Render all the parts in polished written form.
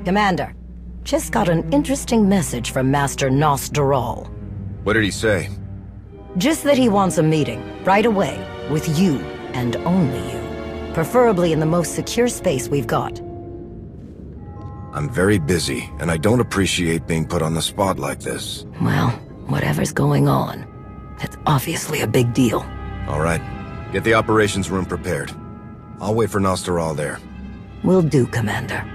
Commander, just got an interesting message from Master Gnost-Dural. What did he say? Just that he wants a meeting, right away, with you, and only you. Preferably in the most secure space we've got. I'm very busy, and I don't appreciate being put on the spot like this. Well, whatever's going on, it's obviously a big deal. All right. Get the operations room prepared. I'll wait for Gnost-Dural there. Will do, Commander.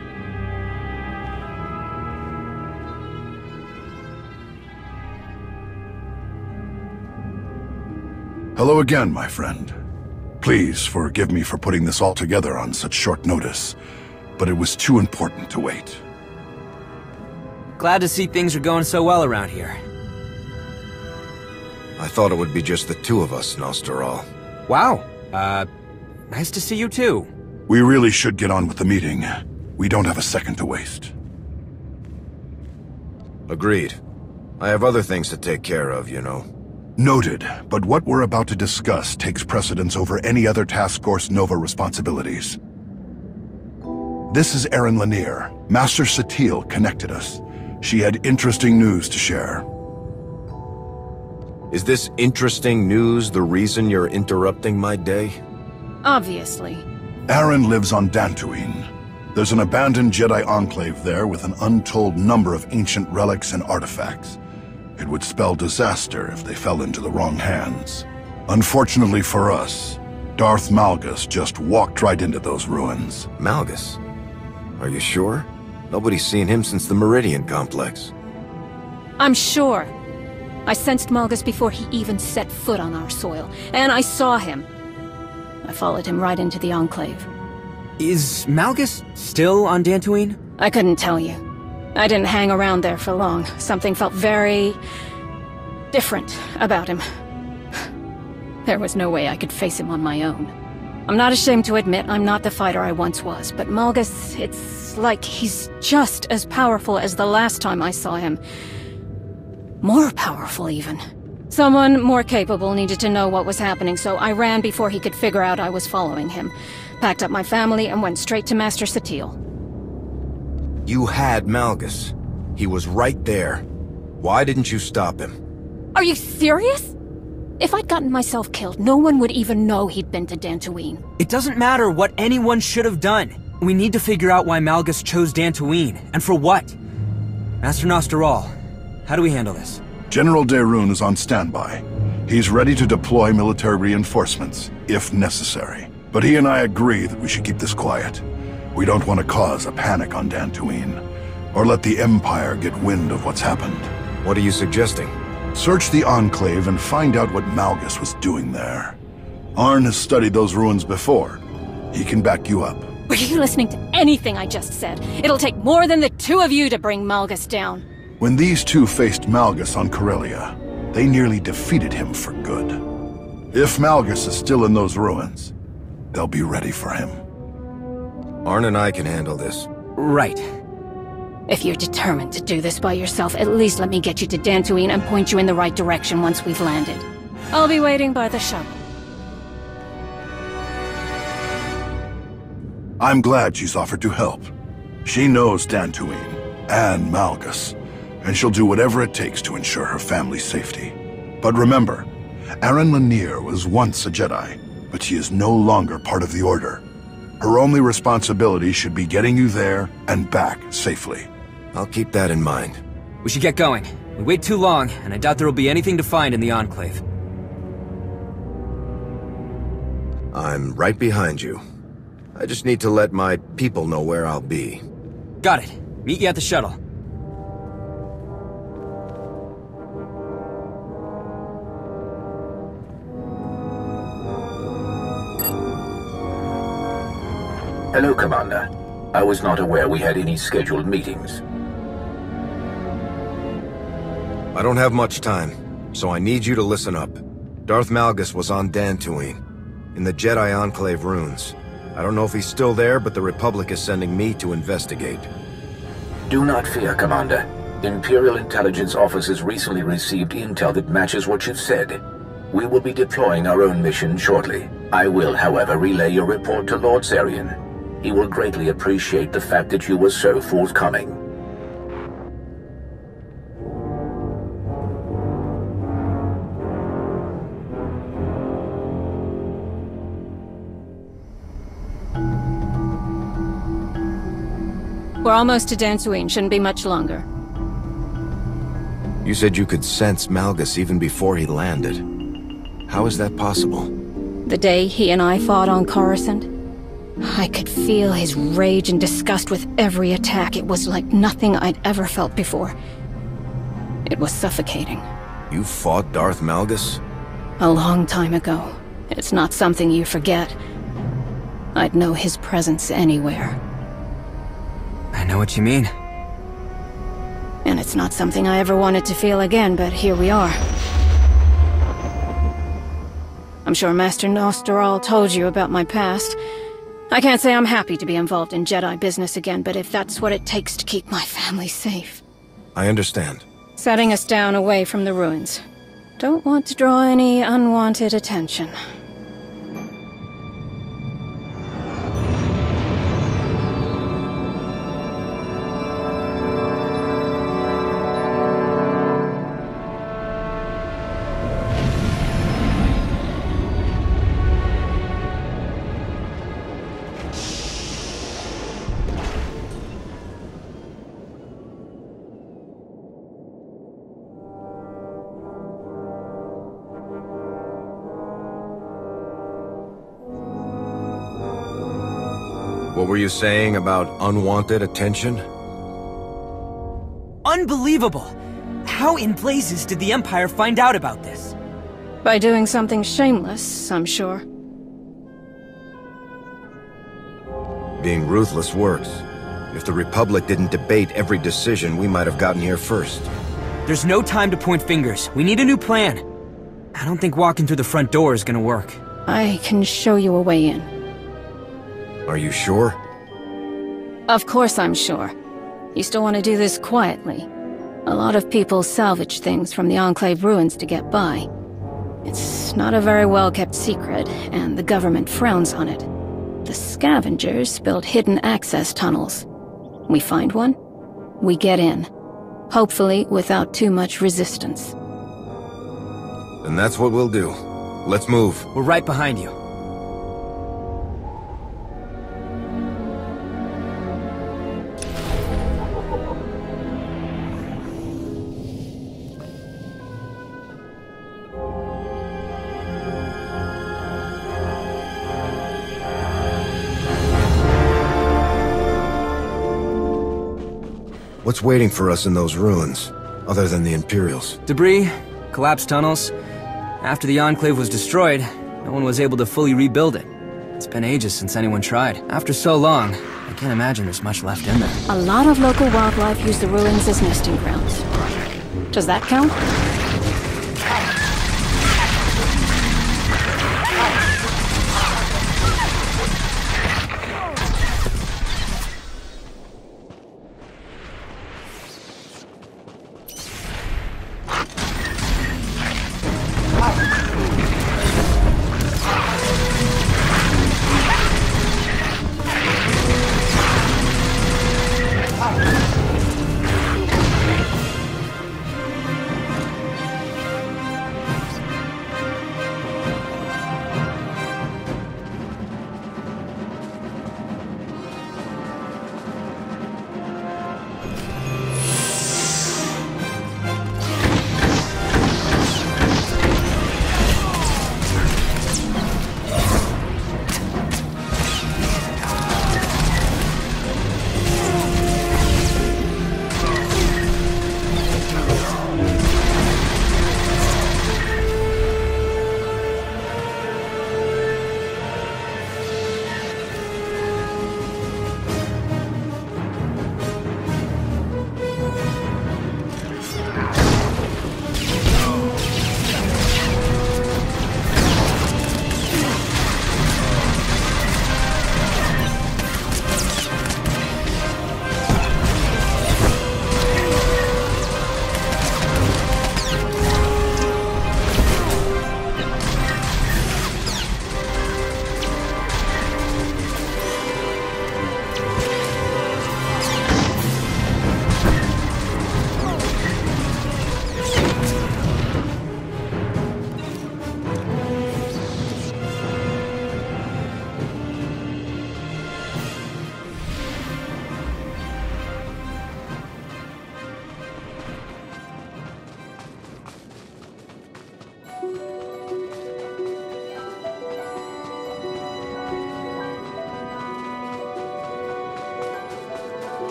Hello again, my friend. Please forgive me for putting this all together on such short notice, but it was too important to wait. Glad to see things are going so well around here. I thought it would be just the two of us, Gnost-Dural. Wow. Nice to see you too. We really should get on with the meeting. We don't have a second to waste. Agreed. I have other things to take care of, you know. Noted, but what we're about to discuss takes precedence over any other Task Force Nova responsibilities. This is Erin Lanier. Master SWTOR connected us. She had interesting news to share. Is this interesting news the reason you're interrupting my day? Obviously. Erin lives on Dantooine. There's an abandoned Jedi Enclave there with an untold number of ancient relics and artifacts. It would spell disaster if they fell into the wrong hands. Unfortunately for us, Darth Malgus just walked right into those ruins. Malgus? Are you sure? Nobody's seen him since the Meridian Complex. I'm sure. I sensed Malgus before he even set foot on our soil, and I saw him. I followed him right into the Enclave. Is Malgus still on Dantooine? I couldn't tell you. I didn't hang around there for long. Something felt very different about him. There was no way I could face him on my own. I'm not ashamed to admit I'm not the fighter I once was, but Malgus, it's like he's just as powerful as the last time I saw him. More powerful, even. Someone more capable needed to know what was happening, so I ran before he could figure out I was following him. Packed up my family and went straight to Master SWTOR. You had Malgus. He was right there. Why didn't you stop him? Are you serious? If I'd gotten myself killed, no one would even know he'd been to Dantooine. It doesn't matter what anyone should have done. We need to figure out why Malgus chose Dantooine, and for what. Master Gnost-Dural, how do we handle this? General Daerun is on standby. He's ready to deploy military reinforcements, if necessary. But he and I agree that we should keep this quiet. We don't want to cause a panic on Dantooine, or let the Empire get wind of what's happened. What are you suggesting? Search the Enclave and find out what Malgus was doing there. Arn has studied those ruins before. He can back you up. Were you listening to anything I just said? It'll take more than the two of you to bring Malgus down. When these two faced Malgus on Corellia, they nearly defeated him for good. If Malgus is still in those ruins, they'll be ready for him. Arn and I can handle this. Right. If you're determined to do this by yourself, at least let me get you to Dantooine and point you in the right direction once we've landed. I'll be waiting by the shuttle. I'm glad she's offered to help. She knows Dantooine and Malgus, and she'll do whatever it takes to ensure her family's safety. But remember, Erin Lanier was once a Jedi, but she is no longer part of the Order. Her only responsibility should be getting you there and back safely. I'll keep that in mind. We should get going. We wait too long, and I doubt there will be anything to find in the Enclave. I'm right behind you. I just need to let my people know where I'll be. Got it. Meet you at the shuttle. Hello, Commander. I was not aware we had any scheduled meetings. I don't have much time, so I need you to listen up. Darth Malgus was on Dantooine, in the Jedi Enclave ruins. I don't know if he's still there, but the Republic is sending me to investigate. Do not fear, Commander. Imperial intelligence officers recently received intel that matches what you've said. We will be deploying our own mission shortly. I will, however, relay your report to Lord Zarian. He will greatly appreciate the fact that you were so forthcoming. We're almost to Dantooine, shouldn't be much longer. You said you could sense Malgus even before he landed. How is that possible? The day he and I fought on Coruscant, I could feel his rage and disgust with every attack. It was like nothing I'd ever felt before. It was suffocating. You fought Darth Malgus? A long time ago. It's not something you forget. I'd know his presence anywhere. I know what you mean. And it's not something I ever wanted to feel again, but here we are. I'm sure Master Gnost-Dural told you about my past. I can't say I'm happy to be involved in Jedi business again, but if that's what it takes to keep my family safe. I understand. Setting us down away from the ruins. Don't want to draw any unwanted attention. What were you saying about unwanted attention? Unbelievable! How in blazes did the Empire find out about this? By doing something shameless, I'm sure. Being ruthless works. If the Republic didn't debate every decision, we might have gotten here first. There's no time to point fingers. We need a new plan. I don't think walking through the front door is gonna work. I can show you a way in. Are you sure? Of course I'm sure. You still want to do this quietly. A lot of people salvage things from the Enclave ruins to get by. It's not a very well-kept secret, and the government frowns on it. The scavengers build hidden access tunnels. We find one, we get in. Hopefully without too much resistance. And that's what we'll do. Let's move. We're right behind you. What's waiting for us in those ruins, other than the Imperials? Debris, collapsed tunnels. After the Enclave was destroyed, no one was able to fully rebuild it. It's been ages since anyone tried. After so long, I can't imagine there's much left in there. A lot of local wildlife use the ruins as nesting grounds. Does that count?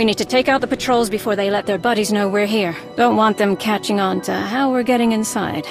We need to take out the patrols before they let their buddies know we're here. Don't want them catching on to how we're getting inside.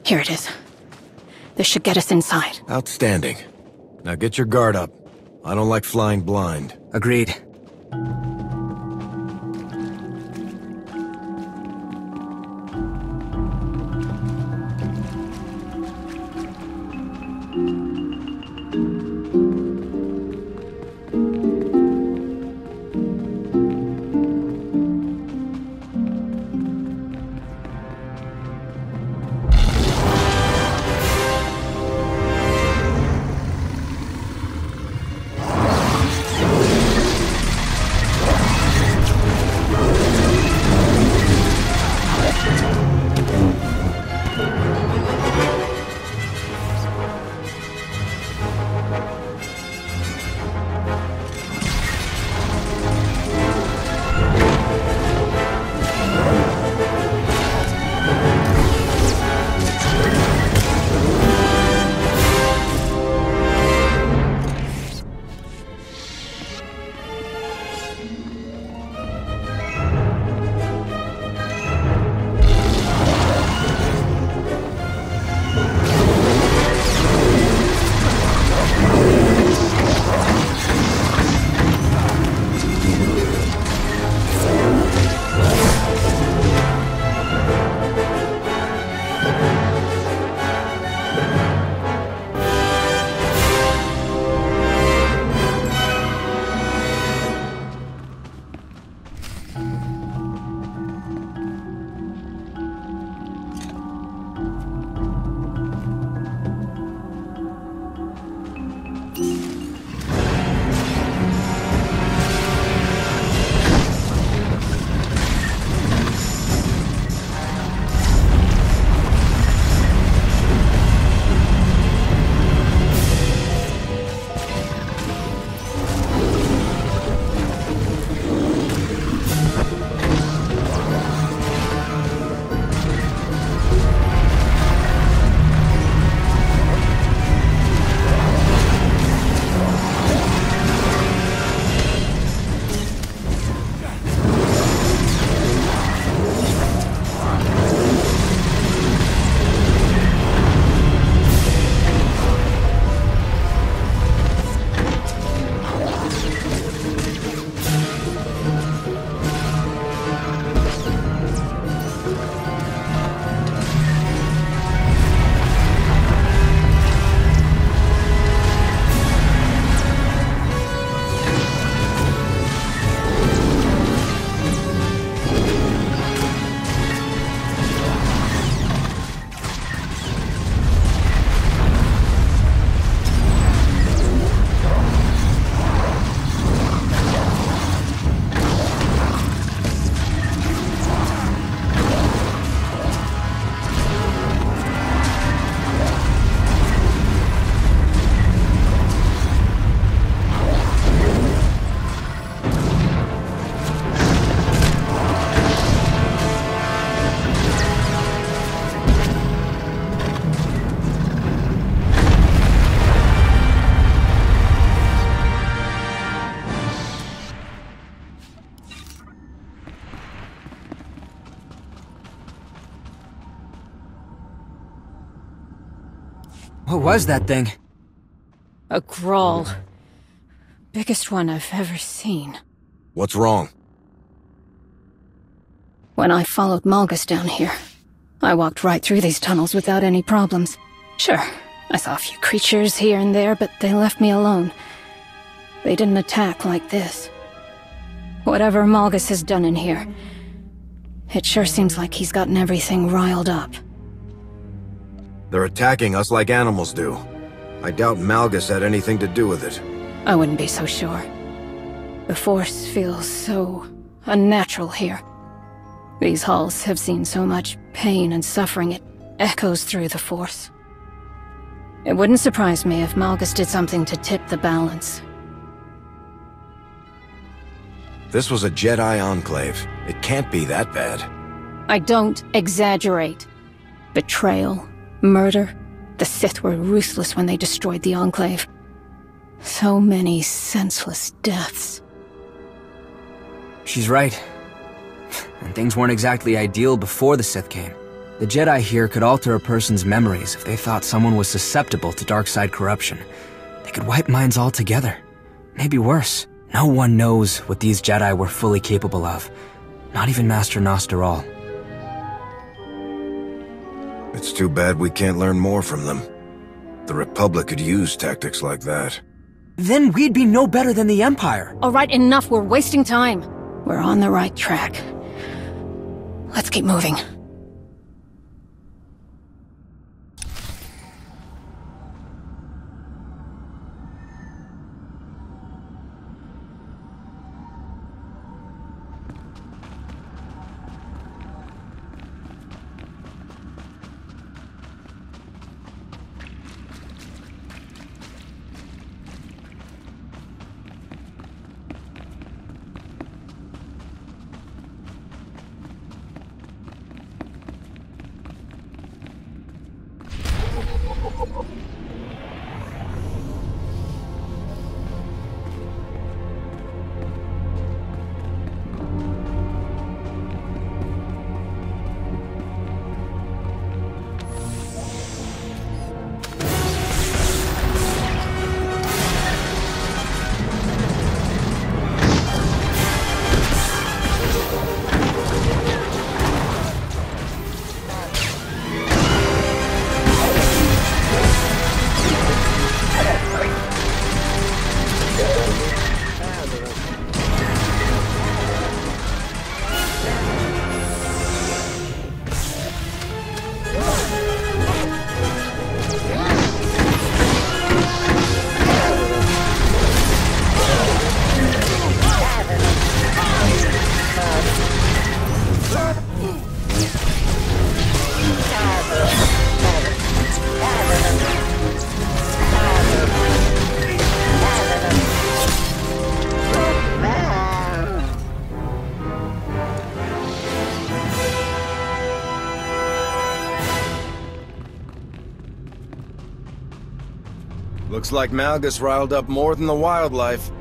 Here it is. This should get us inside. Outstanding. Now get your guard up. I don't like flying blind. Agreed. What was that thing? A Grawl. Biggest one I've ever seen. What's wrong? When I followed Malgus down here, I walked right through these tunnels without any problems. Sure, I saw a few creatures here and there, but they left me alone. They didn't attack like this. Whatever Malgus has done in here, it sure seems like he's gotten everything riled up. They're attacking us like animals do. I doubt Malgus had anything to do with it. I wouldn't be so sure. The Force feels so unnatural here. These halls have seen so much pain and suffering, it echoes through the Force. It wouldn't surprise me if Malgus did something to tip the balance. This was a Jedi Enclave. It can't be that bad. I don't exaggerate. Betrayal, murder. The Sith were ruthless when they destroyed the Enclave. So many senseless deaths. She's right. And things weren't exactly ideal before the Sith came. The Jedi here could alter a person's memories if they thought someone was susceptible to dark side corruption. They could wipe minds altogether. Maybe worse. No one knows what these Jedi were fully capable of. Not even Master Gnost-Dural. It's too bad we can't learn more from them. The Republic could use tactics like that. Then we'd be no better than the Empire. All right, enough. We're wasting time. We're on the right track. Let's keep moving. Looks like Malgus riled up more than the wildlife.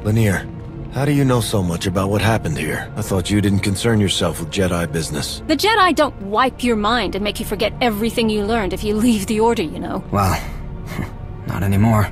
Lanier, how do you know so much about what happened here? I thought you didn't concern yourself with Jedi business. The Jedi don't wipe your mind and make you forget everything you learned if you leave the Order, you know. Well, not anymore.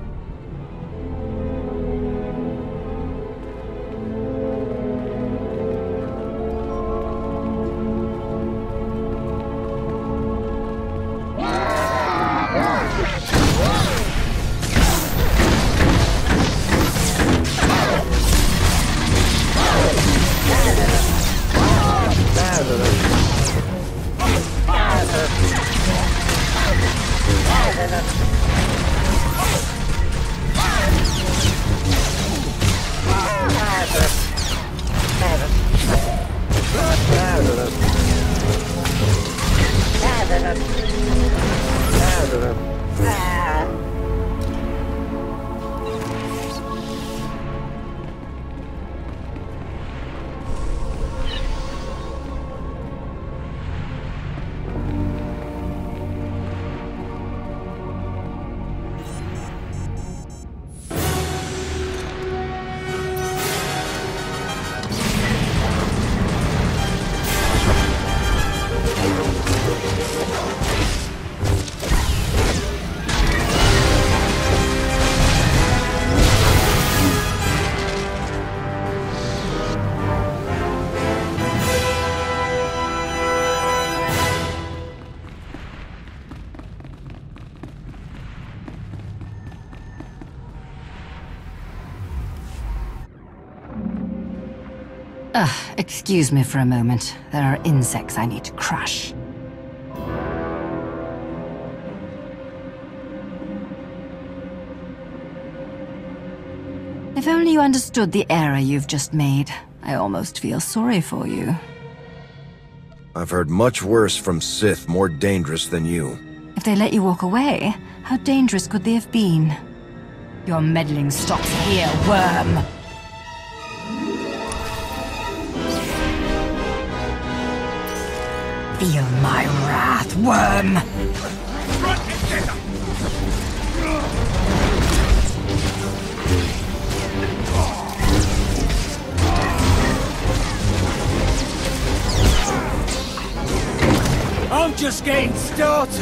Excuse me for a moment. There are insects I need to crush. If only you understood the error you've just made. I almost feel sorry for you. I've heard much worse from Sith more dangerous than you. If they let you walk away, how dangerous could they have been? Your meddling stops here, worm! Feel my wrath, worm! I'm just getting started.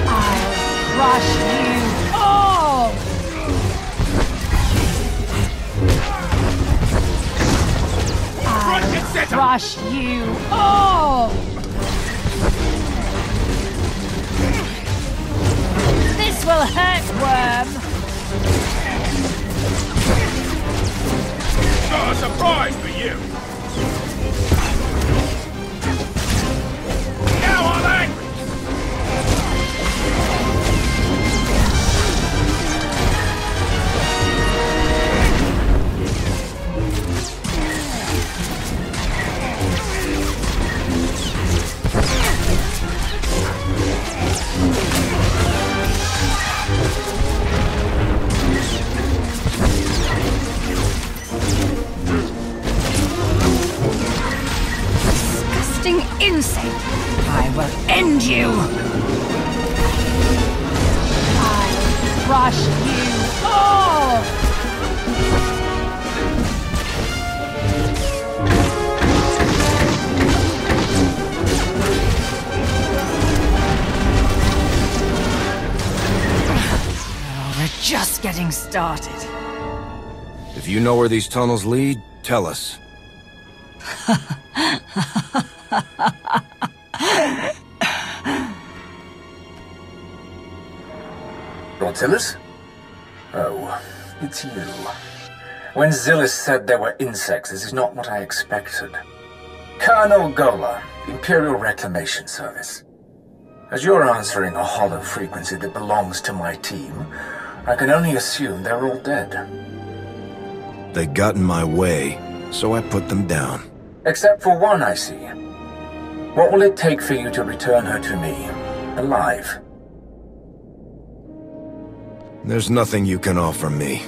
I'll crush you all! I'll crush you all! This will hurt, worm! Got a surprise for you! Now I'm angry! Insect! I will end you! I'll crush you all! Oh, we're just getting started. If you know where these tunnels lead, tell us. Zillus? Oh, it's you. When Zillus said there were insects, this is not what I expected. Colonel Gola, Imperial Reclamation Service. As you're answering a hollow frequency that belongs to my team, I can only assume they're all dead. They got in my way, so I put them down. Except for one, I see. What will it take for you to return her to me, alive? There's nothing you can offer me.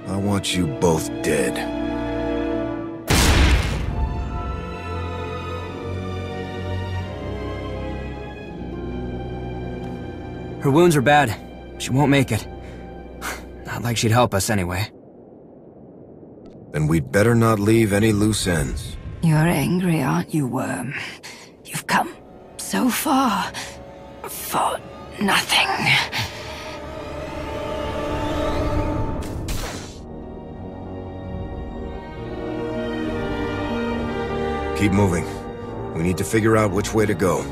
I want you both dead. Her wounds are bad. She won't make it. Not like she'd help us anyway. Then we'd better not leave any loose ends. You're angry, aren't you, Worm? You've come so far for nothing. Keep moving. We need to figure out which way to go.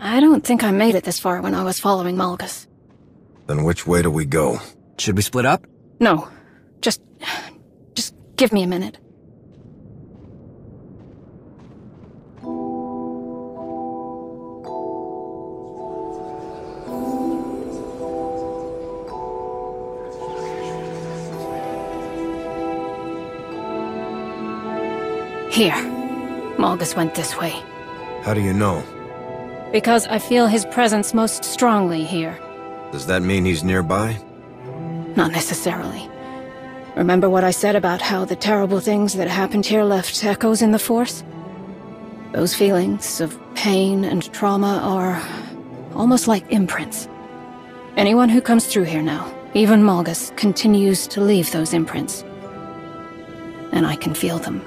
I don't think I made it this far when I was following Malgus. Then which way do we go? Should we split up? No. Just give me a minute. Here. Malgus went this way. How do you know? Because I feel his presence most strongly here. Does that mean he's nearby? Not necessarily. Remember what I said about how the terrible things that happened here left echoes in the Force? Those feelings of pain and trauma are almost like imprints. Anyone who comes through here now, even Malgus, continues to leave those imprints. And I can feel them.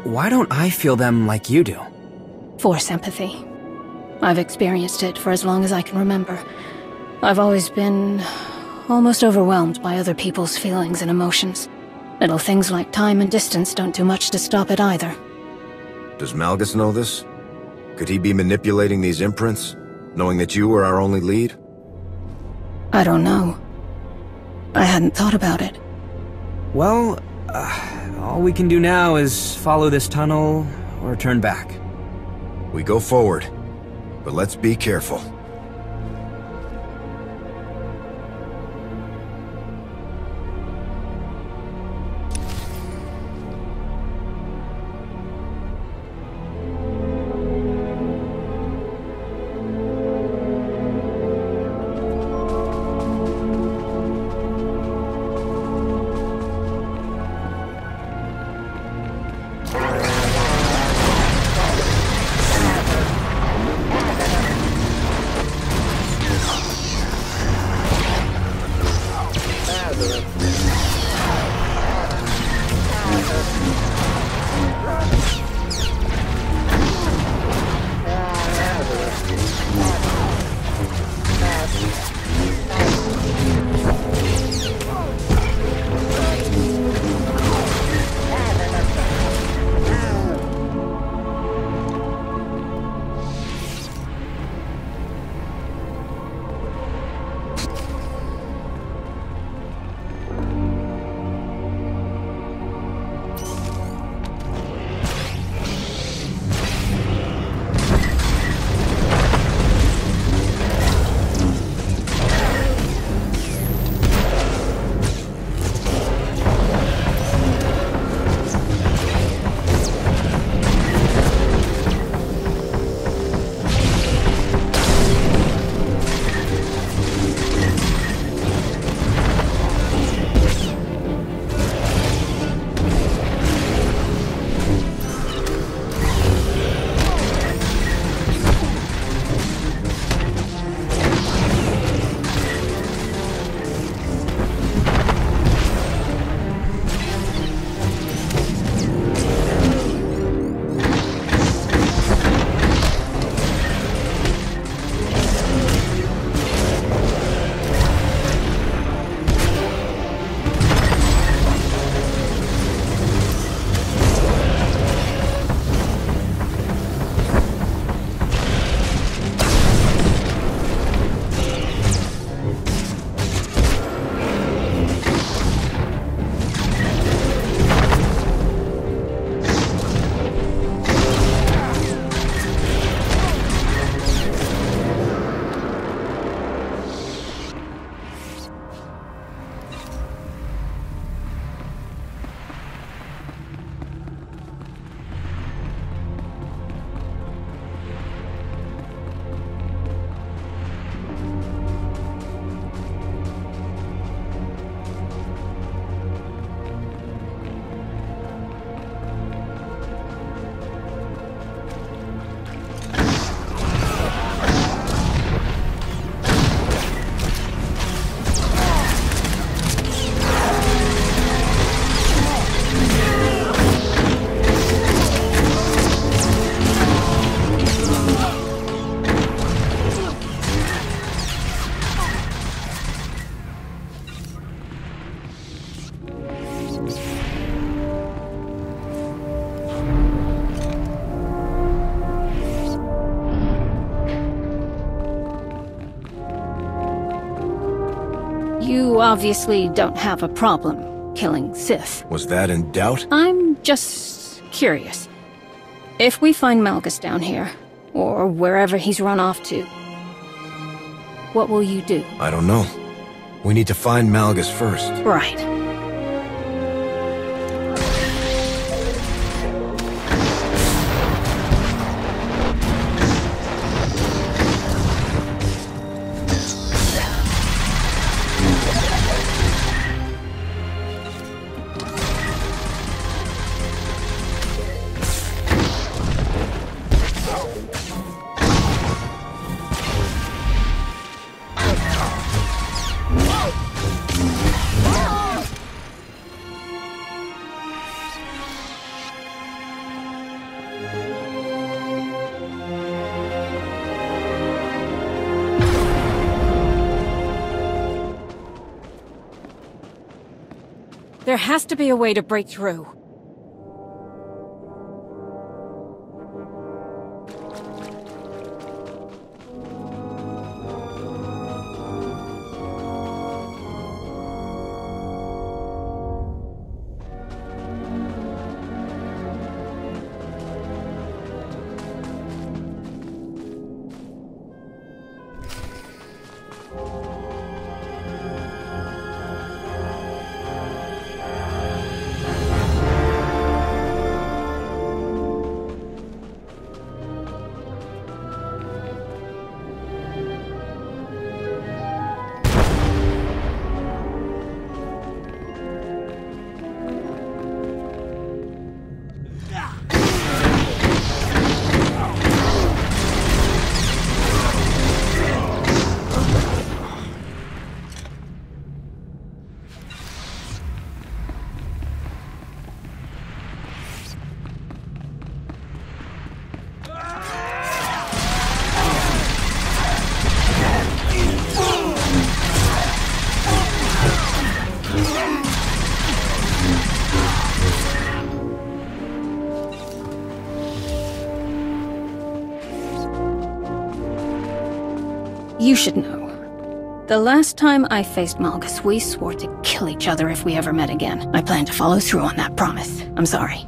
Why don't I feel them like you do? Force empathy. I've experienced it for as long as I can remember. I've always been almost overwhelmed by other people's feelings and emotions. Little things like time and distance don't do much to stop it either. Does Malgus know this? Could he be manipulating these imprints, knowing that you were our only lead? I don't know. I hadn't thought about it. Well, all we can do now is follow this tunnel or turn back. We go forward, but let's be careful. You obviously don't have a problem killing Sith. Was that in doubt? I'm just curious. If we find Malgus down here, or wherever he's run off to, what will you do? I don't know. We need to find Malgus first. Right. There has to be a way to break through. You should know. The last time I faced Malgus, we swore to kill each other if we ever met again. I plan to follow through on that promise. I'm sorry.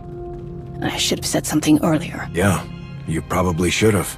I should have said something earlier. Yeah, you probably should have.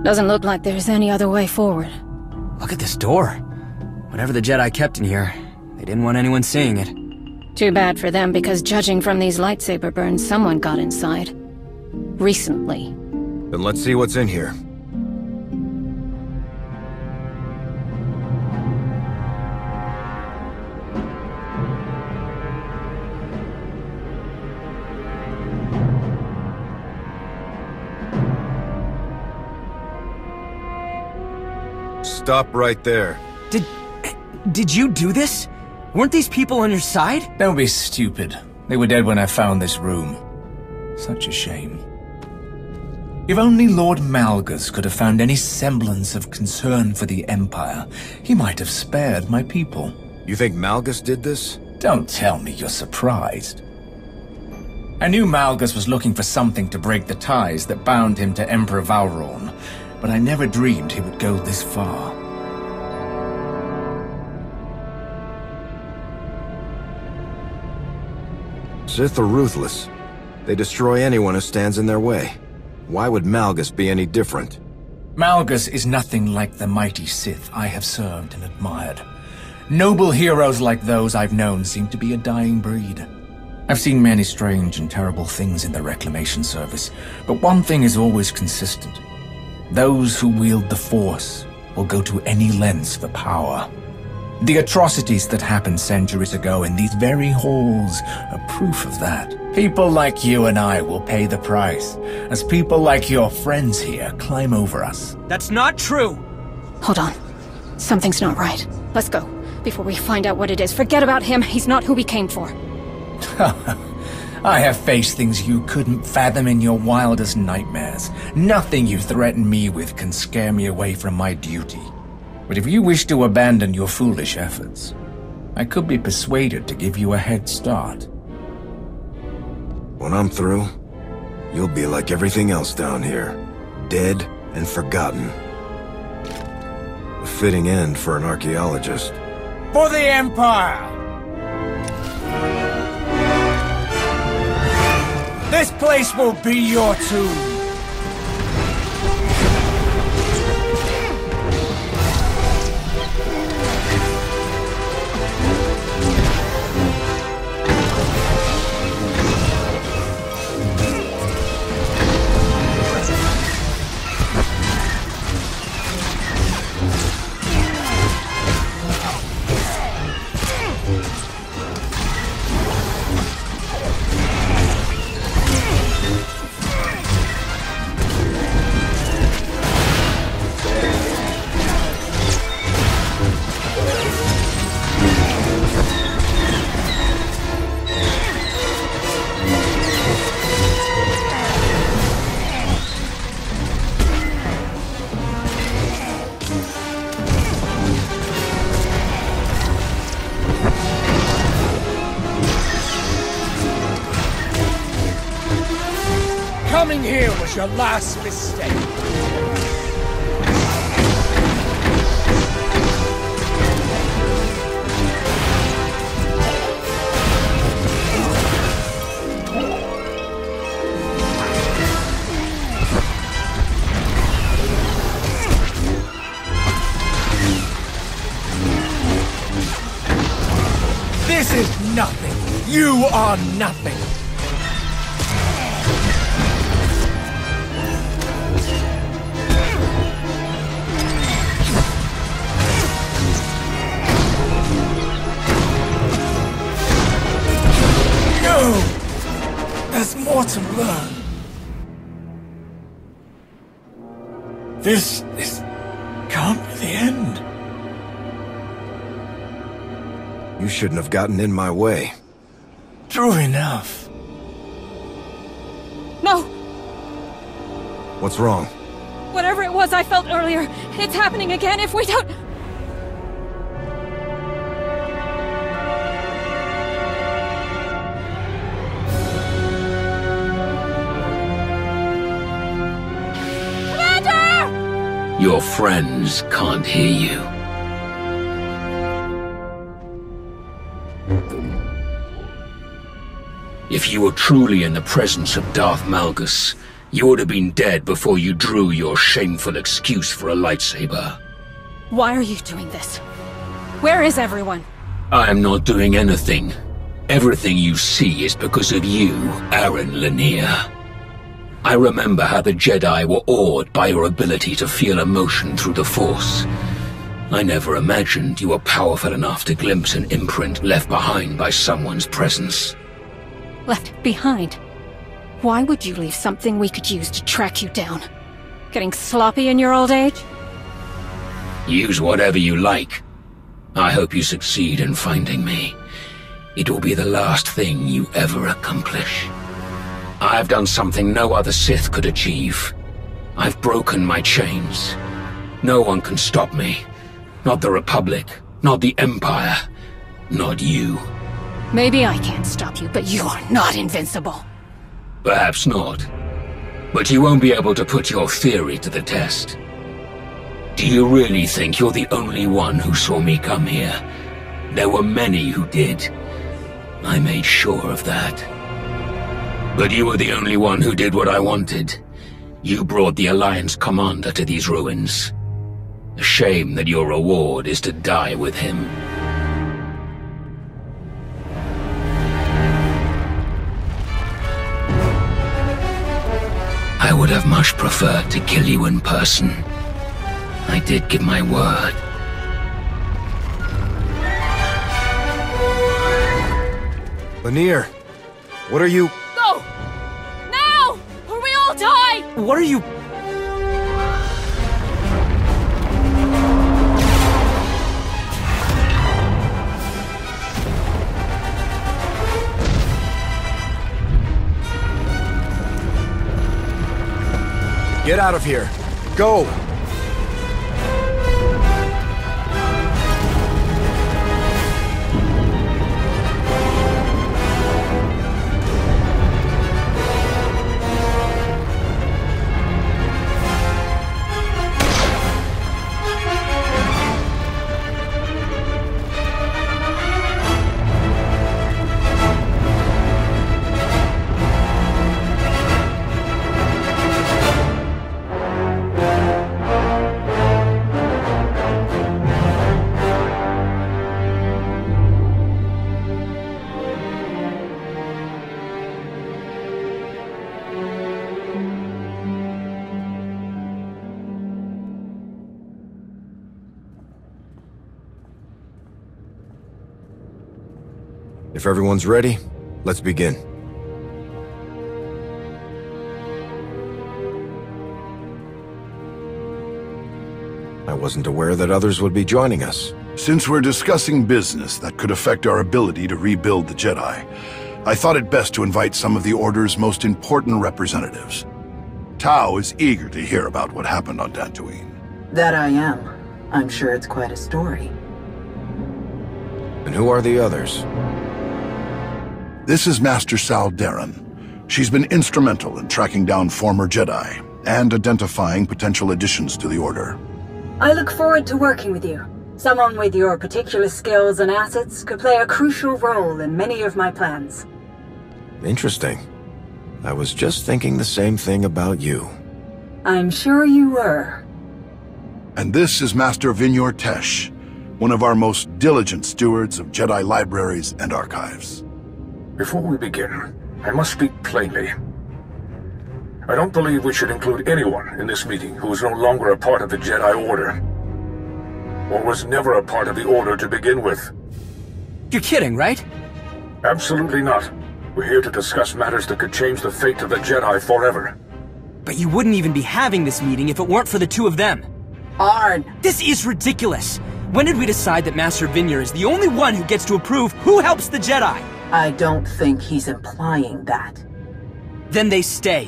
Doesn't look like there's any other way forward. Look at this door. Whatever the Jedi kept in here, they didn't want anyone seeing it. Too bad for them, because judging from these lightsaber burns, someone got inside. Recently. Then let's see what's in here. Stop right there. Did you do this? Weren't these people on your side? Don't be stupid. They were dead when I found this room. Such a shame. If only Lord Malgus could have found any semblance of concern for the Empire, he might have spared my people. You think Malgus did this? Don't tell me you're surprised. I knew Malgus was looking for something to break the ties that bound him to Emperor Valron, but I never dreamed he would go this far. Sith are ruthless. They destroy anyone who stands in their way. Why would Malgus be any different? Malgus is nothing like the mighty Sith I have served and admired. Noble heroes like those I've known seem to be a dying breed. I've seen many strange and terrible things in the Reclamation Service, but one thing is always consistent. Those who wield the Force will go to any lengths for power. The atrocities that happened centuries ago in these very halls are proof of that. People like you and I will pay the price, as people like your friends here climb over us. That's not true! Hold on. Something's not right. Let's go, before we find out what it is. Forget about him. He's not who we came for. I have faced things you couldn't fathom in your wildest nightmares. Nothing you threaten me with can scare me away from my duty. But if you wish to abandon your foolish efforts, I could be persuaded to give you a head start. When I'm through, you'll be like everything else down here. Dead and forgotten. A fitting end for an archaeologist. For the Empire! This place will be your tomb! Coming here was your last mistake. This is nothing. You are nothing. There's more to learn. This can't be the end. You shouldn't have gotten in my way. True enough. No! What's wrong? Whatever it was I felt earlier, it's happening again if we don't... Your friends can't hear you. If you were truly in the presence of Darth Malgus, you would have been dead before you drew your shameful excuse for a lightsaber. Why are you doing this? Where is everyone? I am not doing anything. Everything you see is because of you, Aaron Lanier. I remember how the Jedi were awed by your ability to feel emotion through the Force. I never imagined you were powerful enough to glimpse an imprint left behind by someone's presence. Left behind? Why would you leave something we could use to track you down? Getting sloppy in your old age? Use whatever you like. I hope you succeed in finding me. It will be the last thing you ever accomplish. I've done something no other Sith could achieve. I've broken my chains. No one can stop me. Not the Republic, not the Empire, not you. Maybe I can't stop you, but you are not invincible. Perhaps not. But you won't be able to put your theory to the test. Do you really think you're the only one who saw me come here? There were many who did. I made sure of that. But you were the only one who did what I wanted. You brought the Alliance commander to these ruins. A shame that your reward is to die with him. I would have much preferred to kill you in person. I did give my word. Lanier, what are you... Go! Now! Or we all die! What are you... Get out of here. Go! If everyone's ready, let's begin. I wasn't aware that others would be joining us. Since we're discussing business that could affect our ability to rebuild the Jedi, I thought it best to invite some of the Order's most important representatives. Tao is eager to hear about what happened on Dantooine. That I am. I'm sure it's quite a story. And who are the others? This is Master Sal Daren. She's been instrumental in tracking down former Jedi and identifying potential additions to the Order. I look forward to working with you. Someone with your particular skills and assets could play a crucial role in many of my plans. Interesting. I was just thinking the same thing about you. I'm sure you were. And this is Master Vinyur Tesh, one of our most diligent stewards of Jedi libraries and archives. Before we begin, I must speak plainly. I don't believe we should include anyone in this meeting who is no longer a part of the Jedi Order. Or was never a part of the Order to begin with. You're kidding, right? Absolutely not. We're here to discuss matters that could change the fate of the Jedi forever. But you wouldn't even be having this meeting if it weren't for the two of them. Arn! This is ridiculous! When did we decide that Master Vinyur is the only one who gets to approve who helps the Jedi? I don't think he's implying that. Then they stay.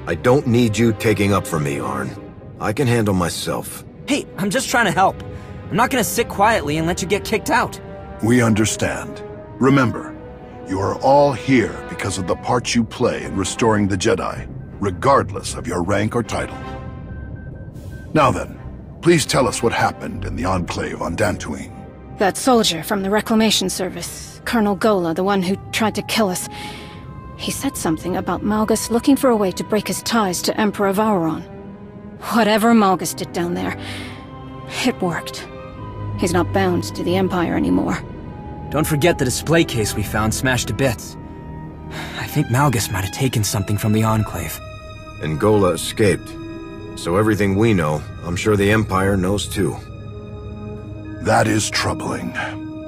I don't need you taking up for me, Arn. I can handle myself. Hey, I'm just trying to help. I'm not gonna sit quietly and let you get kicked out. We understand. Remember, you are all here because of the part you play in restoring the Jedi, regardless of your rank or title. Now then, please tell us what happened in the Enclave on Dantooine. That soldier from the Reclamation Service, Colonel Gola, the one who tried to kill us. He said something about Malgus looking for a way to break his ties to Emperor Vauron. Whatever Malgus did down there, it worked. He's not bound to the Empire anymore. Don't forget the display case we found smashed to bits. I think Malgus might have taken something from the Enclave. And Gola escaped. So everything we know, I'm sure the Empire knows too. That is troubling.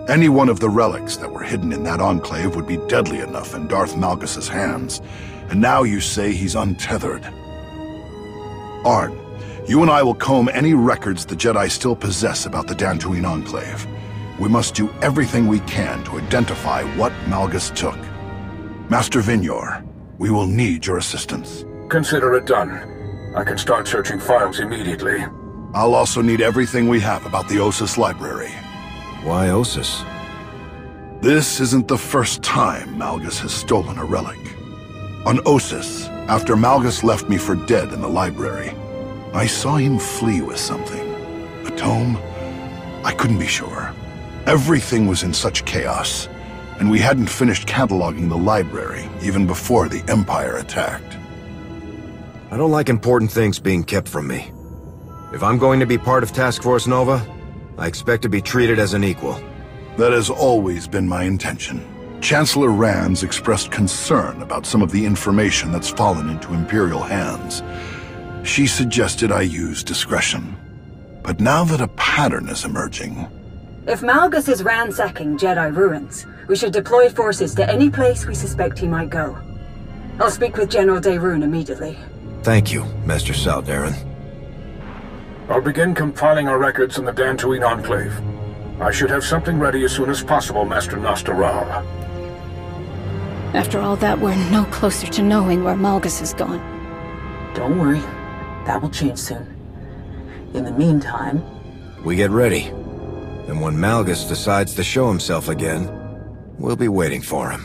Any one of the relics that were hidden in that Enclave would be deadly enough in Darth Malgus's hands, and now you say he's untethered. Arn, you and I will comb any records the Jedi still possess about the Dantooine Enclave. We must do everything we can to identify what Malgus took. Master Vinyur, we will need your assistance. Consider it done. I can start searching files immediately. I'll also need everything we have about the Ossus Library. Why Ossus? This isn't the first time Malgus has stolen a relic. On Ossus, after Malgus left me for dead in the library, I saw him flee with something. A tome? I couldn't be sure. Everything was in such chaos, and we hadn't finished cataloging the library even before the Empire attacked. I don't like important things being kept from me. If I'm going to be part of Task Force Nova, I expect to be treated as an equal. That has always been my intention. Chancellor Rands expressed concern about some of the information that's fallen into Imperial hands. She suggested I use discretion. But now that a pattern is emerging... If Malgus is ransacking Jedi ruins, we should deploy forces to any place we suspect he might go. I'll speak with General Daerun immediately. Thank you, Master Saldarin. I'll begin compiling our records in the Dantooine Enclave. I should have something ready as soon as possible, Master Gnost-Dural. After all that, we're no closer to knowing where Malgus has gone. Don't worry. That will change soon. In the meantime... We get ready. And when Malgus decides to show himself again, we'll be waiting for him.